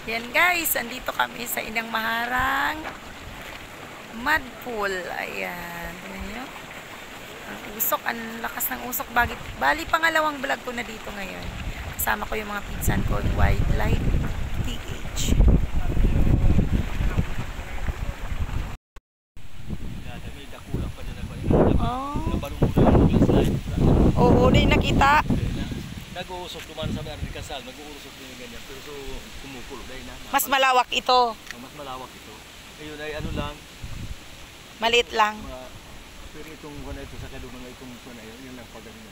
Yan guys, andito kami sa Inang Maharang mud pool. Ayan, tingnan nyo. Ang usok, ang lakas ng usok. Bali pangalawang vlog ko na dito ngayon. Kasama ko yung mga pinsan ko, Wildlife TH. Oo, di nakita. Nag-uusok duman sa may kasal, nag-uusok din ganyan, pero so kumukulo dahil na. Mas malawak ito. Mas malawak ito. Ayun ay ano lang. Maliit lang. Pero itong wala ito sa kadungan na itong wala yun lang pagaling.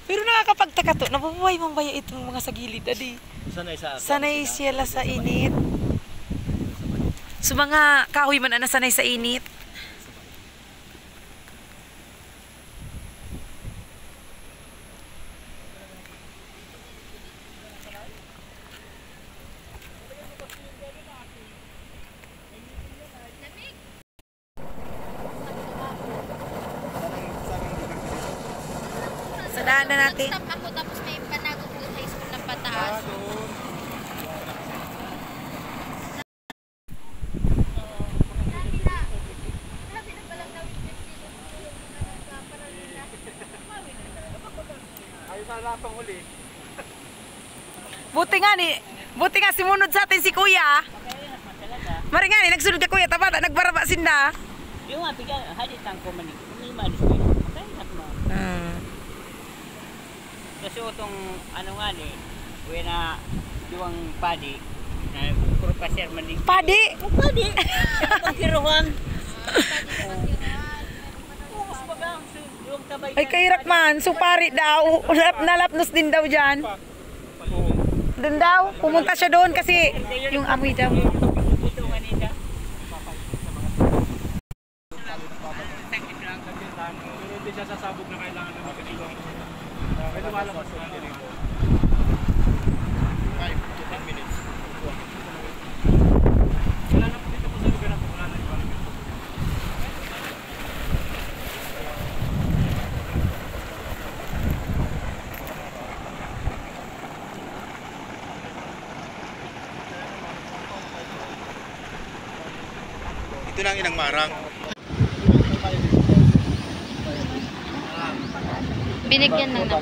Pero nakakapagtaka to, nabubuhay mang baya itong mga sa gilid, adi. Sanay sila sa init. So mga kahoy man na sanay sa init. Sa daanan natin. Nag-stop ako tapos may Panago po high school na pataas. Buti nga simunod sa atin si Kuya. Mari nga ni nagsunod ka Kuya, tabata nagbaraba sinda. Yung nga piga hadit ang ko manig. May malis ko. Kaya nak mo. Kasi utong ano nga ni, uwi na diwang padi. Na puro pasir manig. Padi. Padi. Pagkiruhan. Ay kairak man, supari daw. Nalapnos din daw diyan. Doon daw, pumunta siya doon kasi yung amoy daw. Hindi siya sasabog na kailangan na makilong. May lumalabas na din. 5 to 10 minutes. Wala na po dito po sa lugar na po. Wala na yung ito na ang Inang Maharang. Binigyan lang na.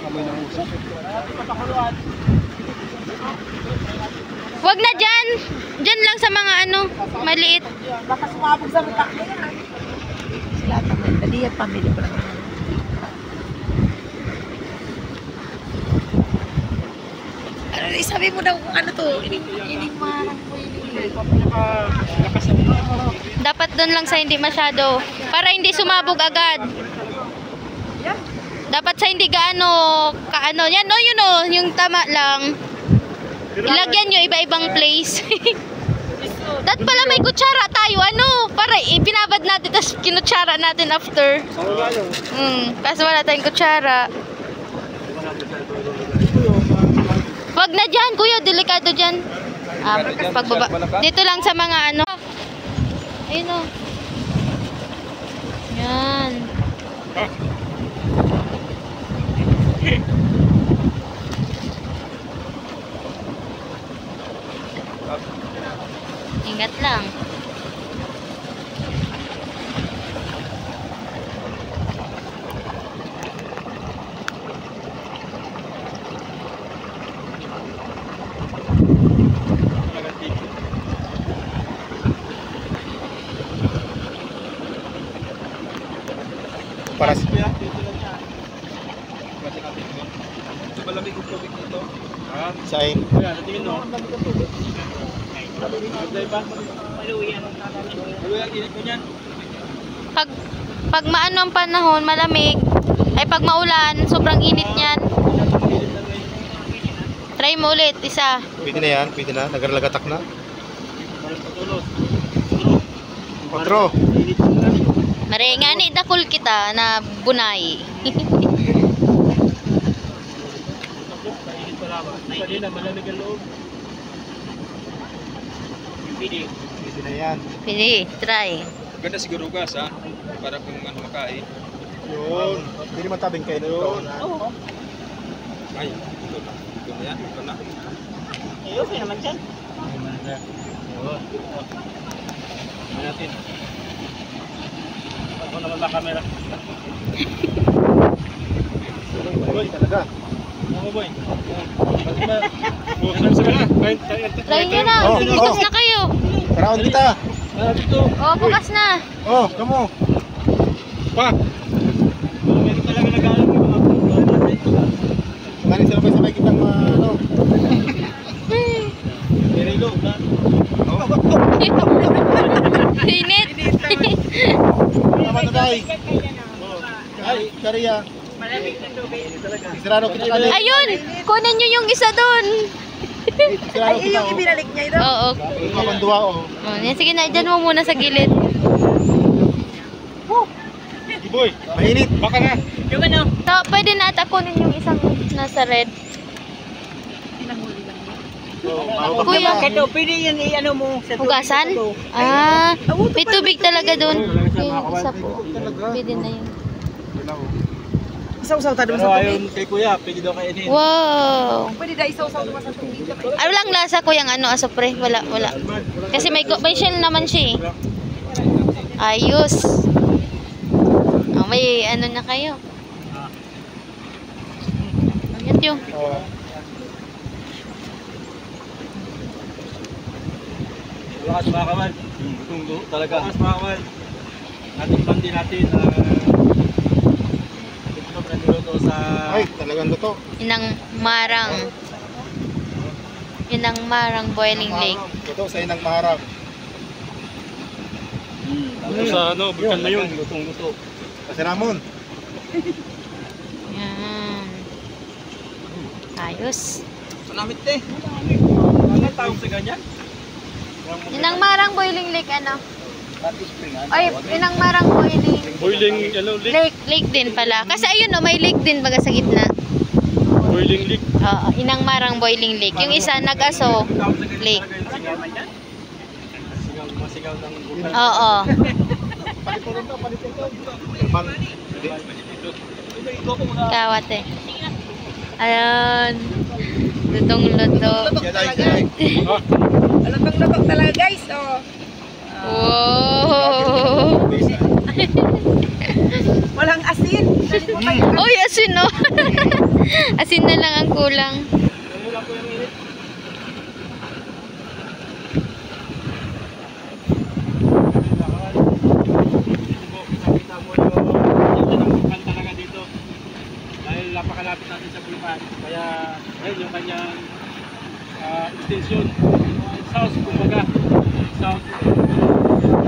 Wag na dyan. Dyan lang sa mga ano, maliit. Baka sumabog sa mata. Sila naman, dali at pamilya pa naman. Sabi mo daw kung ano to, Inang Maharang po Dapat doon lang sa hindi masyado. Para hindi sumabog agad. Dapat sa hindi gaano, kaano. Yan no, yun o, yung tama lang. Ilagyan nyo iba-ibang place. Dapat pala may kutsara tayo, ano, para ipinabad natin, tapos kinutsara natin after. Kaso wala tayong kutsara. Wag na dyan, kuya, delikado dyan. Pagbaba. Dito lang sa mga ano. Ayun o. Yan. Ingat lang. Para siya dito lang yan. Malamig ang tubig dito. Sain. Ayan, natingin no. Pag maano ang panahon, malamig. Ay pag maulan, sobrang init niyan. Try mo ulit, isa. Pwede na yan, pwede na. Nagarlagatak na. 4. Marenga ni dakul kita na bunay. Pwede na, malamig ang loob. Pwede na yan. Pwede, try. Ganda siguro gas ha, para kung ano makain. Yun. Hindi matabing kayo doon. Oo. Ay, ito na. Ito na yan, ito na. Okay naman dyan. Oo. Natin. Ako naman ba camera? Boy, talaga. Ako boy. Bakit ba? Bukas na na. Try nyo na. Bukas na kayo. Paraon kita. Dito. Oh, bukas na. Oh, kamo. Pa. Meron talaga nag-aalam ng mga Mari sabay-sabay kitang ano. Perilo na. Init. Tama na dai. Ay, Korea. Malamig na tubig. Sarado kita kali. Ayun! Kunin nyo yung isa dun. Sarado kita. Yung ibinalik niya ito. Oo. Kamanduwa oh. Oh, yan, sige na, dyan mo muna sa gilid. Boy, mainit. Baka na. Yung ano? So, pwede na ata kunin yung isang nasa red. Kuya, Ito, pwede yan i-ano mo sa tubig. hugasan? Ah, may tubig talaga dun. Yung isa po. Pwede na yun. Isaw-saw tayo Pero sa ayon tubig. kay kuya, pwede daw kainin. Wow! Pwede na isaw-saw naman sa tubig. Ay, walang lasa ko yung ano, asopre. Wala, wala. Kasi may shell naman siya eh. Ayos. Oh, may ano na kayo. Ayan yung. Lakas mga kawan. Tunggo talaga. Lakas mga kawan. Ating bandi natin. Ito na niluto sa... Ay, talagang luto. Inang marang. Inang marang boiling lake. Luto sa inang maharap. Ito sa ano, bukan na yun. Lutong-luto. Kasi Ramon. Yan. Ayos. Sanamit eh. Ano tawag sa ganyan? Inang marang boiling lake ano? Ay, inang marang boiling Boiling, ano, lake. Lake din pala. Kasi ayun oh, may lake din baga sa gitna. boiling leak. Oo, inang marang boiling lake. Yung isa nag-aso lake. Masigaw ng bukan. Oo. Irman. Kawat eh. Ayan. Lutong-luto. Alatong-latok talaga guys. Oh. Wow. Walang asin. Uy, asin no. Asin na lang ang kulang. Nakita mo yung bukan talaga dito. Dahil napakalapit natin sa bukan. Kaya, ayun yung kanyang extension. South, kumbaga. South.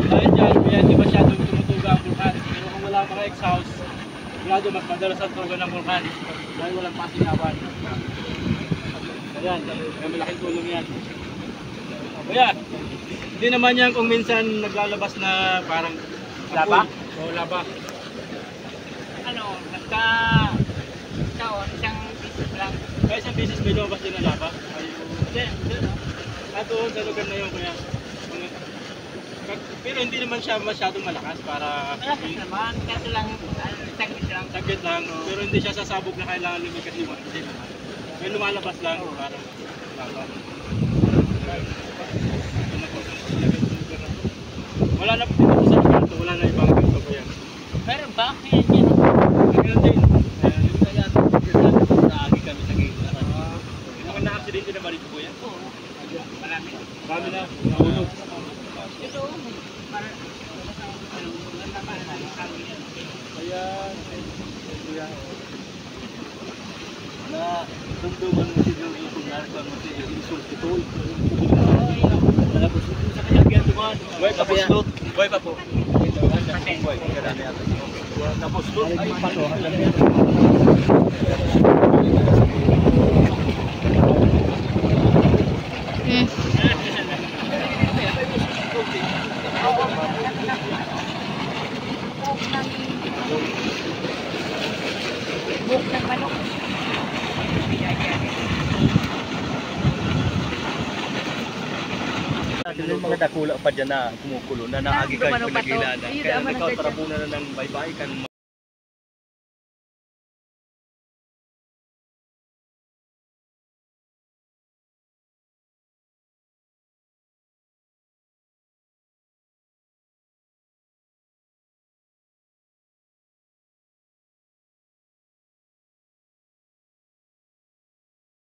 Dahil dyan, kaya hindi masyadong tumutuga ang bukan. Pero kung wala mga exhaust, sigurado mas madalas ang tuga ng bukan. Dahil walang pasingawan. Ayan, kaya malaking tulong yan. Kaya, hindi naman yan kung minsan naglalabas na parang Laba? O laba. Ano, taon, isang piso lang. Kaya isang beses may lumabas din na laba. Hindi. Doon sa lugar na yun kaya. Pero hindi naman siya masyadong malakas para Malakas naman, kaso lang, saglit lang. saglit lang. Pero hindi siya sasabog na kailangan lumigas yung hindi naman. May lumalabas lang para laba. Wala na po dito sa lugar to, wala na ibang ganito pa yan. Meron ba? Ayan yan. Meron din. Yung kaya naagi kami sa gate. Yung mga na-accidente na marito po yan. Oo. Marami. Marami na, nahulog. Ito, para, Kaya, na dumduman mo siguro yung kunwari pa mo siya yung sultitol. Malapos sa kanya kaya dumaan. Buhay pa po. Buhay pa po. Buhay. Tapos doon. Ay, pato. Buhok ng manok. Yung mga dakula pa dyan na kumukulo na naagi kayo Ano pa to? paglagilan. Ayun, Kaya naman ang nagkatarabunan na ng baybay kan